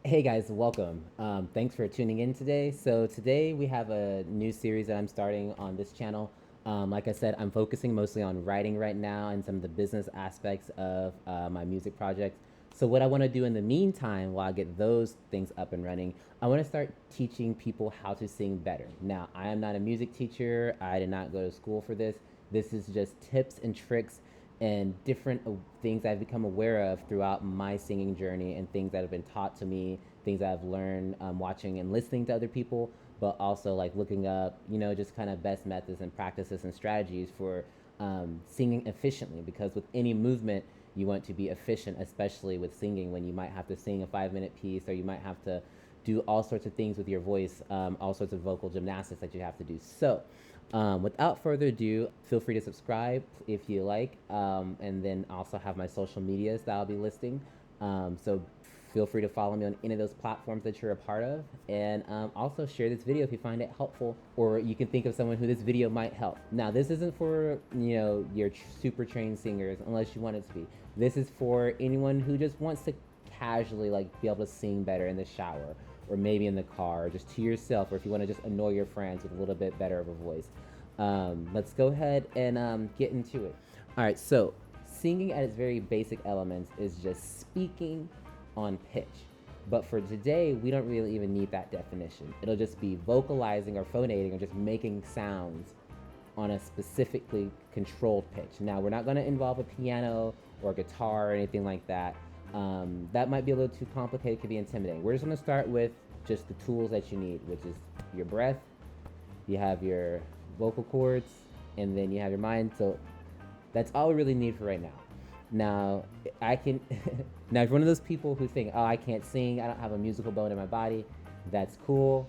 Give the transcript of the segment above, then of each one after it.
Hey guys, welcome. Thanks for tuning in today. So today we have a new series that I'm starting on this channel. Like I said, I'm focusing mostly on writing right now and some of the business aspects of my music project. So what I want to do in the meantime, while I get those things up and running, I want to start teaching people how to sing better. Now, I am not a music teacher. I did not go to school for this. This is just tips and tricks and different things I've become aware of throughout my singing journey and things that have been taught to me, things that I've learned watching and listening to other people, but also like looking up, just kind of best methods and practices and strategies for singing efficiently. Because with any movement, you want to be efficient, especially with singing when you might have to sing a 5 minute piece or you might have to do all sorts of things with your voice, all sorts of vocal gymnastics that you have to do. So, without further ado, feel free to subscribe if you like, and then also have my social medias that I'll be listing. So feel free to follow me on any of those platforms that you're a part of, and also share this video if you find it helpful, or you can think of someone who this video might help. Now, this isn't for your super trained singers unless you want it to be. This is for anyone who just wants to casually like be able to sing better in the shower or maybe in the car or just to yourself, or if you want to just annoy your friends with a little bit better of a voice. Let's go ahead and get into it. All right, so singing at its very basic elements is just speaking on pitch. But for today, we don't really even need that definition. It'll just be vocalizing or phonating or just making sounds on a specifically controlled pitch. Now, we're not going to involve a piano or a guitar or anything like that. That might be a little too complicated, could be intimidating. We're just going to start with just the tools that you need, which is your breath, you have your vocal cords, and then you have your mind. So that's all we really need for right now. Now, I can. Now, if you're one of those people who think, oh, I can't sing, I don't have a musical bone in my body, that's cool.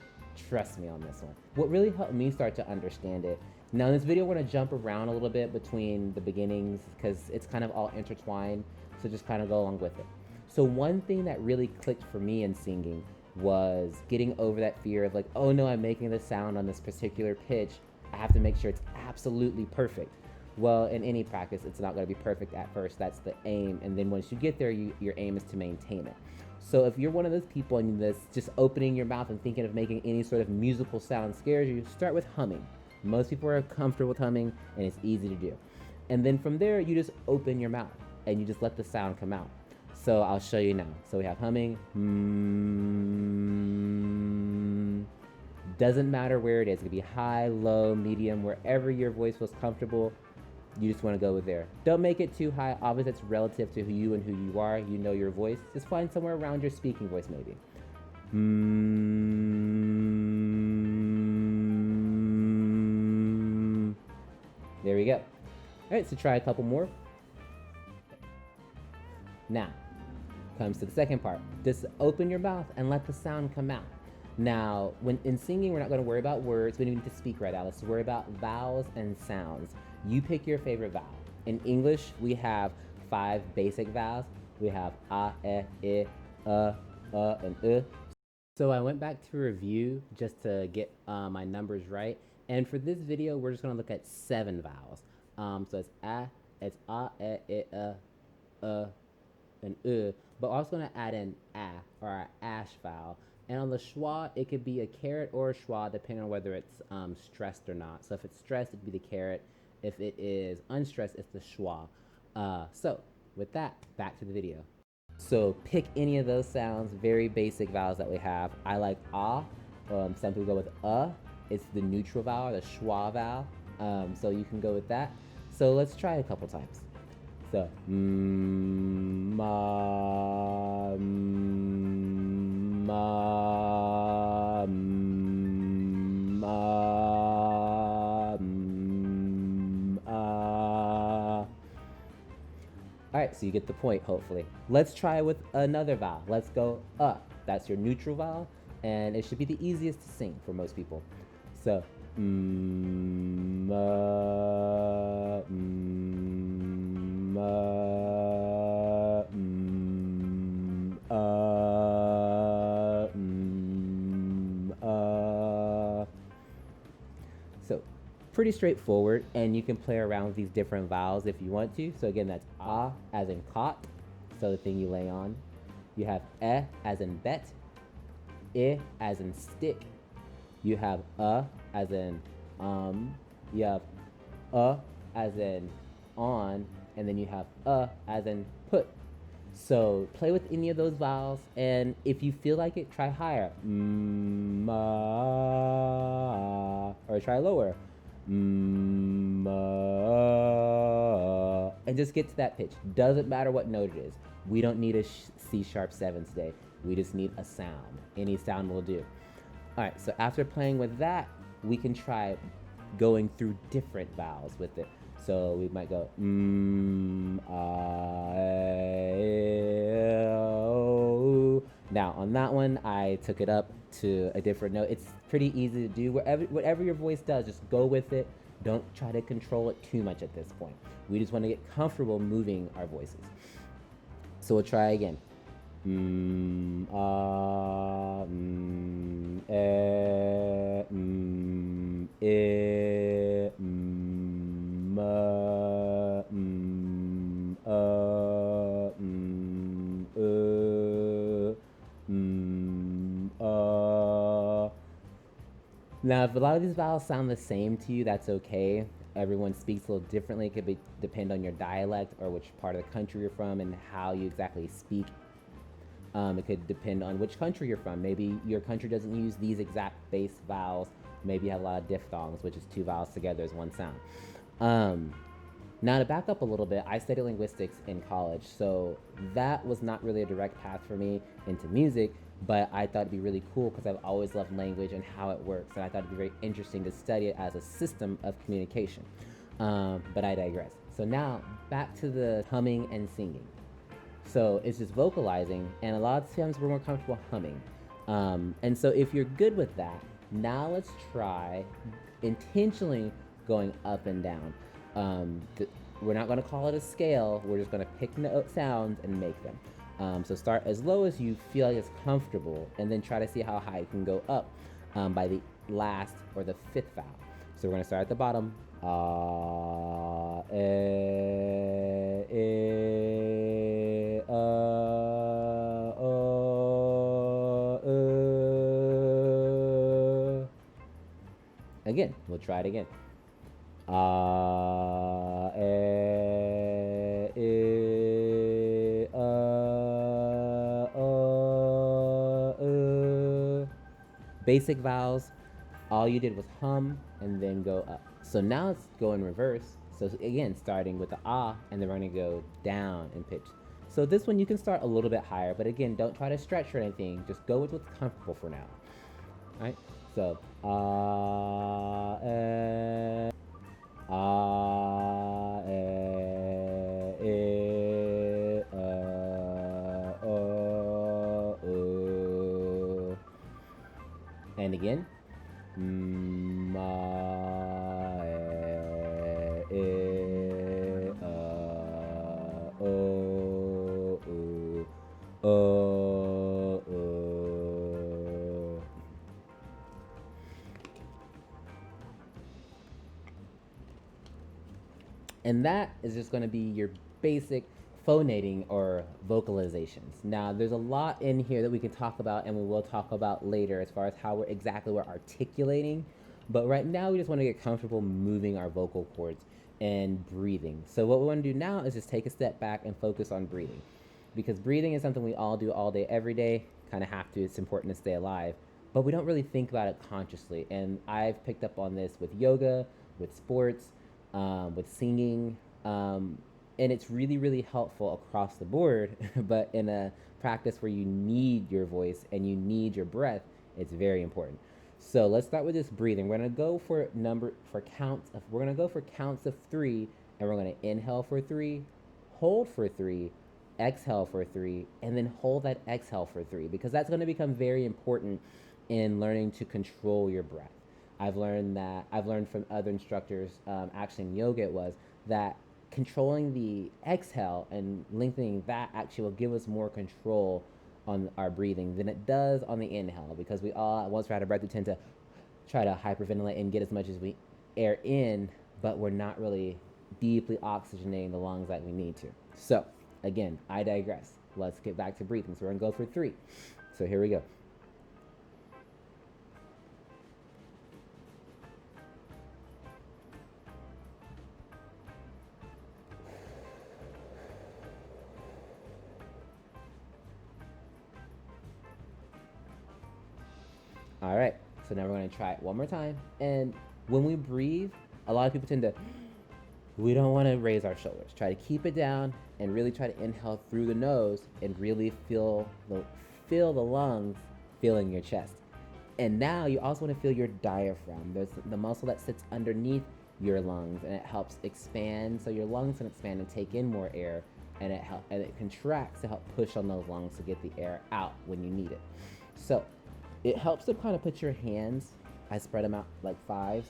Trust me on this one. What really helped me start to understand it. Now, in this video, we're going to jump around a little bit between the beginnings because it's kind of all intertwined. So just kind of go along with it. So, one thing that really clicked for me in singing was getting over that fear of like, oh no, I'm making this sound on this particular pitch. I have to make sure it's absolutely perfect. Well, in any practice, it's not going to be perfect at first. That's the aim. And then once you get there, your aim is to maintain it. So if you're one of those people and this just opening your mouth and thinking of making any sort of musical sound scares you, start with humming. Most people are comfortable with humming, and it's easy to do. And then from there, you just open your mouth and you just let the sound come out. So I'll show you now. So we have humming. Doesn't matter where it is. It could be high, low, medium, wherever your voice feels comfortable. You just want to go with there. Don't make it too high. Obviously, it's relative to you and who you are. You know your voice. Just find somewhere around your speaking voice, maybe. There we go. All right, so try a couple more. Now, comes to the second part. Just open your mouth and let the sound come out. Now, when in singing, we're not going to worry about words. We don't need to speak right now. Let's worry about vowels and sounds. You pick your favorite vowel. In English, we have 5 basic vowels. We have a, e, I, and So I went back to review just to get my numbers right. And for this video, we're just going to look at 7 vowels. So it's a, e, and but also going to add in a or an ash vowel. And on the schwa, it could be a caret or a schwa depending on whether it's stressed or not. So if it's stressed, it'd be the caret. If it is unstressed, it's the schwa. So with that, back to the video. So pick any of those sounds, very basic vowels that we have. I like ah. Some people go with It's the neutral vowel, the schwa vowel. So you can go with that. So let's try a couple times. So ma, ma, All right, so you get the point, hopefully. Let's try with another vowel. Let's go That's your neutral vowel, and it should be the easiest to sing for most people. So, So, pretty straightforward, and you can play around with these different vowels if you want to. So again, that's as in cot, so the thing you lay on. You have as in bet, I as in stick. You have as in you have as in on, and then you have as in put. So play with any of those vowels, and if you feel like it, try higher. Or try lower. And just get to that pitch. Doesn't matter what note it is. We don't need a C sharp 7 today. We just need a sound. Any sound will do. All right, so after playing with that, we can try going through different vowels with it. So we might go Now on that one, I took it up to a different note. It's pretty easy to do. Whatever your voice does, just go with it. Don't try to control it too much at this point. We just want to get comfortable moving our voices. So we'll try again. Now, if a lot of these vowels sound the same to you, that's okay. Everyone speaks a little differently. It could depend on your dialect or which part of the country you're from and how you exactly speak. It could depend on which country you're from. Maybe your country doesn't use these exact base vowels. Maybe you have a lot of diphthongs, which is two vowels together as one sound. Now to back up a little bit, I studied linguistics in college, so that was not really a direct path for me into music, but I thought it'd be really cool because I've always loved language and how it works, and I thought it'd be very interesting to study it as a system of communication. But I digress. So now back to the humming and singing. So it's just vocalizing, and a lot of times we're more comfortable humming. And so if you're good with that, now let's try intentionally going up and down. We're not going to call it a scale. We're just going to pick note sounds and make them. So start as low as you feel like it's comfortable, and then try to see how high you can go up by the last or the fifth vowel. So we're going to start at the bottom. Again, we'll try it again. Basic vowels, all you did was hum and then go up. So now let's go in reverse. So again, starting with the ah, and then we're gonna go down in pitch. So this one you can start a little bit higher, but again, don't try to stretch or anything. Just go with what's comfortable for now. All right, so and again. And that is just going to be your basic phonating or vocalizations. Now, there's a lot in here that we can talk about and we will talk about later as far as how we're articulating. But right now, we just want to get comfortable moving our vocal cords and breathing. So what we want to do now is just take a step back and focus on breathing. Because breathing is something we all do all day, every day. Kind of have to. It's important to stay alive. But we don't really think about it consciously. And I've picked up on this with yoga, with sports, with singing, and it's really, really helpful across the board, but in a practice where you need your voice and you need your breath, it's very important. So let's start with this breathing. We're gonna go for counts of 3, and we're gonna inhale for 3, hold for 3, exhale for 3, and then hold that exhale for 3, because that's gonna become very important in learning to control your breath. I've learned from other instructors, actually in yoga it was, that controlling the exhale and lengthening that actually will give us more control on our breathing than it does on the inhale, because we all, once we're out of breath, we tend to try to hyperventilate and get as much as we air in, but we're not really deeply oxygenating the lungs like we need to. So again, I digress. Let's get back to breathing. So we're gonna go for 3. So here we go. All right, so now we're gonna try it one more time. And when we breathe, a lot of people tend to, we don't wanna raise our shoulders. Try to keep it down and really try to inhale through the nose and really feel the lungs filling your chest. And now you also wanna feel your diaphragm. There's the muscle that sits underneath your lungs, and it helps expand, so your lungs can expand and take in more air, and it contracts to help push on those lungs to get the air out when you need it. So it helps to kind of put your hands, I spread them out like fives,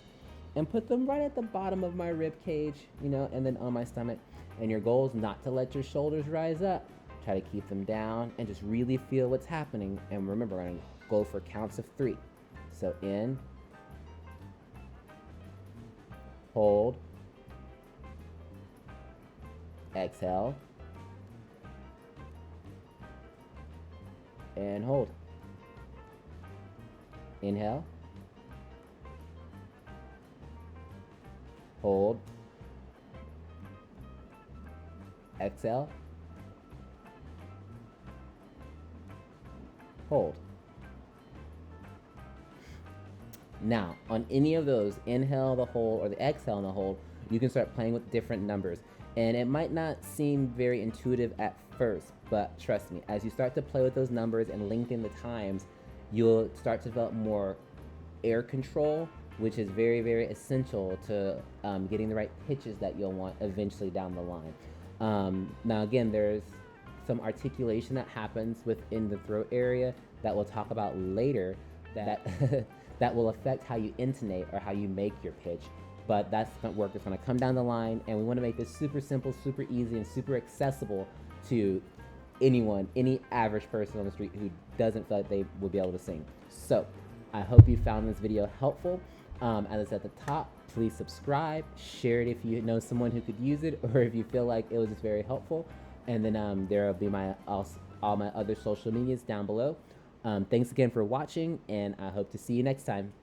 and put them right at the bottom of my rib cage, and then on my stomach. And your goal is not to let your shoulders rise up. Try to keep them down and just really feel what's happening. And remember, we're gonna go for counts of 3. So in, hold, exhale, and hold. Inhale, hold, exhale, hold. Now, on any of those, inhale, the hold, or the exhale and the hold, you can start playing with different numbers. And it might not seem very intuitive at first, but trust me, as you start to play with those numbers and lengthen the times, you'll start to develop more air control, which is very, very essential to getting the right pitches that you'll want eventually down the line. Now, again, there's some articulation that happens within the throat area that we'll talk about later that that will affect how you intonate or how you make your pitch. But that's work that's going to come down the line, and we want to make this super simple, super easy, and super accessible to anyone, any average person on the street who doesn't feel like they would be able to sing. So I hope you found this video helpful. As I said at the top, please subscribe, share it if you know someone who could use it, or if you feel like it was just very helpful. And then there will be all my other social medias down below. Thanks again for watching, and I hope to see you next time.